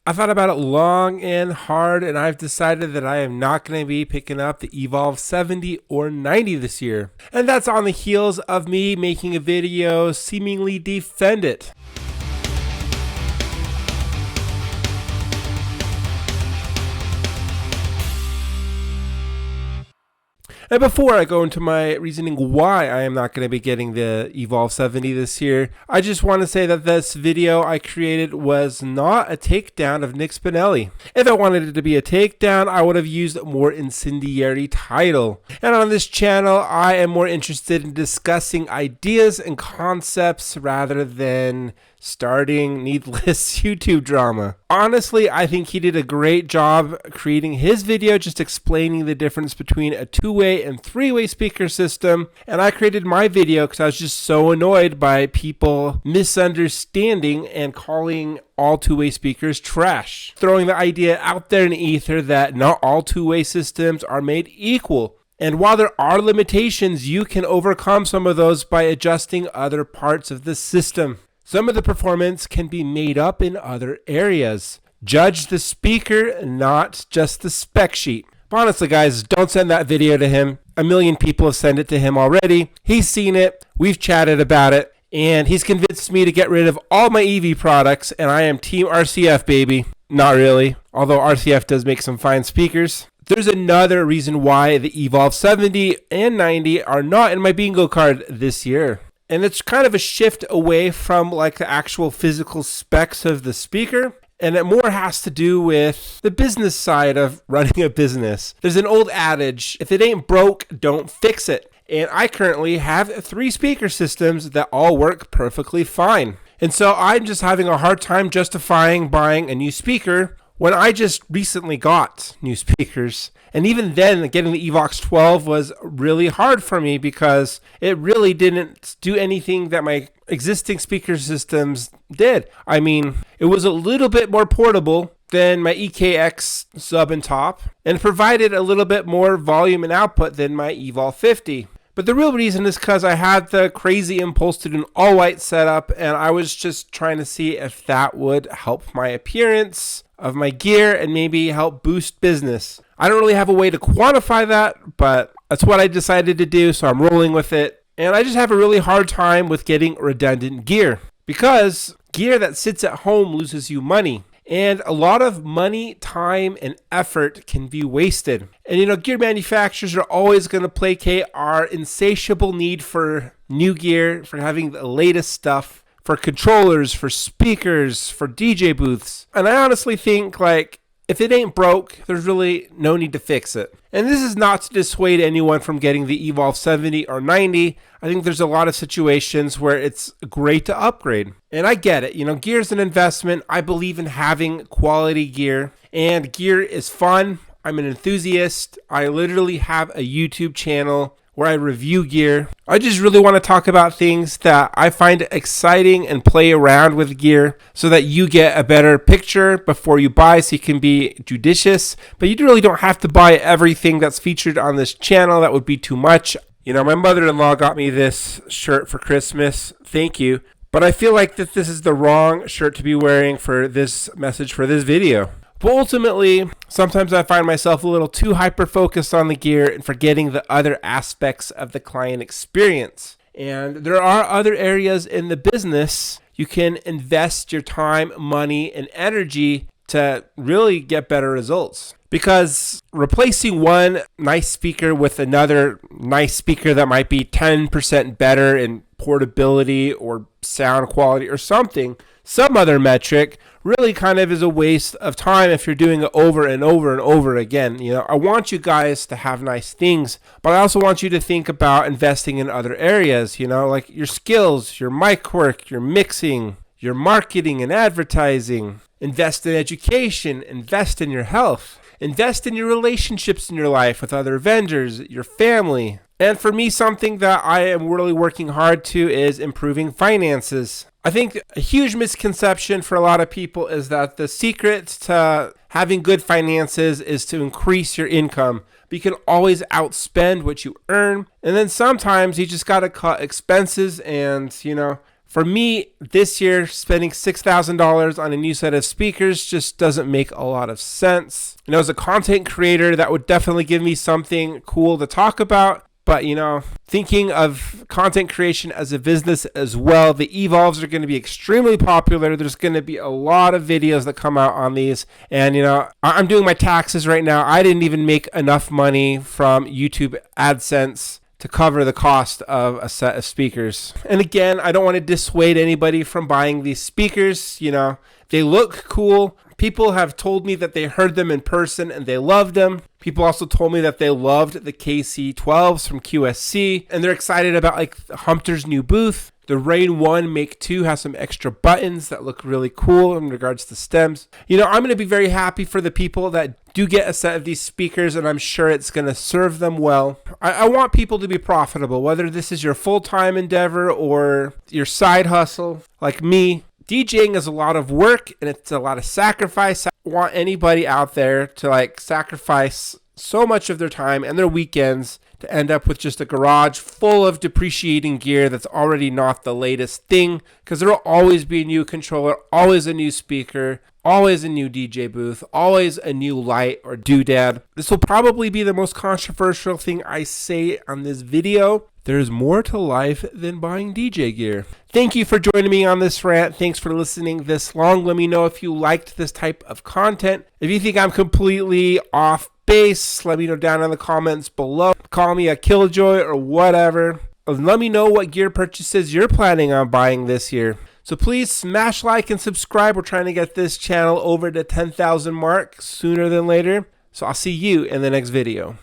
I thought about it long and hard, and I've decided that I am not going to be picking up the Evolve 70 or 90 this year. And that's on the heels of me making a video seemingly defend it. And before I go into my reasoning why I am not going to be getting the Evolve 70 this year, I just want to say that this video I created was not a takedown of Nick Spinelli. If I wanted it to be a takedown, I would have used a more incendiary title. And on this channel, I am more interested in discussing ideas and concepts rather than starting needless YouTube drama. Honestly, I think he did a great job creating his video, just explaining the difference between a two-way and three-way speaker system. And I created my video because I was just so annoyed by people misunderstanding and calling all two-way speakers trash. Throwing the idea out there in the ether that not all two-way systems are made equal. And while there are limitations, you can overcome some of those by adjusting other parts of the system. Some of the performance can be made up in other areas. Judge the speaker, not just the spec sheet. But honestly, guys, don't send that video to him. A million people have sent it to him already. He's seen it. We've chatted about it. And he's convinced me to get rid of all my EV products. And I am Team RCF, baby. Not really. Although RCF does make some fine speakers. There's another reason why the Evolve 70 and 90 are not in my bingo card this year. And it's kind of a shift away from like the actual physical specs of the speaker. And it more has to do with the business side of running a business. There's an old adage, if it ain't broke, don't fix it. And I currently have 3 speaker systems that all work perfectly fine. And so I'm just having a hard time justifying buying a new speaker when I just recently got new speakers. And even then, getting the Evox 12 was really hard for me because it really didn't do anything that my existing speaker systems did. I mean, it was a little bit more portable than my EKX sub and top, and provided a little bit more volume and output than my Evolve 50. But the real reason is because I had the crazy impulse to do an all-white setup, and I was just trying to see if that would help my appearance of my gear and maybe help boost business. I don't really have a way to quantify that, but that's what I decided to do, so I'm rolling with it. And I just have a really hard time with getting redundant gear because gear that sits at home loses you money. And a lot of money, time, and effort can be wasted. And gear manufacturers are always going to placate our insatiable need for new gear, for having the latest stuff, for controllers, for speakers, for DJ booths. And I honestly think, if it ain't broke, there's really no need to fix it. And this is not to dissuade anyone from getting the Evolve 70 or 90. I think there's a lot of situations where it's great to upgrade. And I get it. Gear's an investment. I believe in having quality gear. And gear is fun. I'm an enthusiast. I literally have a YouTube channel where I review gear. I just really want to talk about things that I find exciting and play around with gear so that you get a better picture before you buy, so you can be judicious. But you really don't have to buy everything that's featured on this channel. That would be too much. My mother-in-law got me this shirt for Christmas. Thank you. But I feel like that this is the wrong shirt to be wearing for this message for this video. But ultimately, sometimes I find myself a little too hyper-focused on the gear and forgetting the other aspects of the client experience. And there are other areas in the business you can invest your time, money, and energy to really get better results. Because replacing one nice speaker with another nice speaker that might be 10% better in portability or sound quality or some other metric, really kind of is a waste of time if you're doing it over and over and over again. I want you guys to have nice things, but I also want you to think about investing in other areas, like your skills, your mic work, your mixing, your marketing and advertising. Invest in education, invest in your health, invest in your relationships in your life with other vendors, your family. And for me, something that I am really working hard to is improving finances. I think a huge misconception for a lot of people is that the secret to having good finances is to increase your income. But you can always outspend what you earn. And then sometimes you just got to cut expenses and, For me, this year, spending $6,000 on a new set of speakers just doesn't make a lot of sense. As a content creator, that would definitely give me something cool to talk about. But, thinking of content creation as a business as well, the Evolves are going to be extremely popular. There's going to be a lot of videos that come out on these. And, I'm doing my taxes right now. I didn't even make enough money from YouTube AdSense to cover the cost of a set of speakers. And again, I don't want to dissuade anybody from buying these speakers. They look cool. People have told me that they heard them in person and they loved them. People also told me that they loved the KC12s from QSC, and they're excited about Hunter's new booth. The Rain 1 Make 2 has some extra buttons that look really cool in regards to stems. I'm going to be very happy for the people that do get a set of these speakers, and I'm sure it's going to serve them well. I want people to be profitable, whether this is your full-time endeavor or your side hustle like me. DJing is a lot of work and it's a lot of sacrifice. I don't want anybody out there to sacrifice so much of their time and their weekends to end up with just a garage full of depreciating gear that's already not the latest thing, because there will always be a new controller, always a new speaker, always a new DJ booth, always a new light or doodad. This will probably be the most controversial thing I say on this video. There's more to life than buying DJ gear. Thank you for joining me on this rant. Thanks for listening this long. Let me know if you liked this type of content. If you think I'm completely off base, let me know down in the comments below. Call me a killjoy or whatever. Let me know what gear purchases you're planning on buying this year. So please smash like and subscribe. We're trying to get this channel over to 10,000 mark sooner than later. So I'll see you in the next video.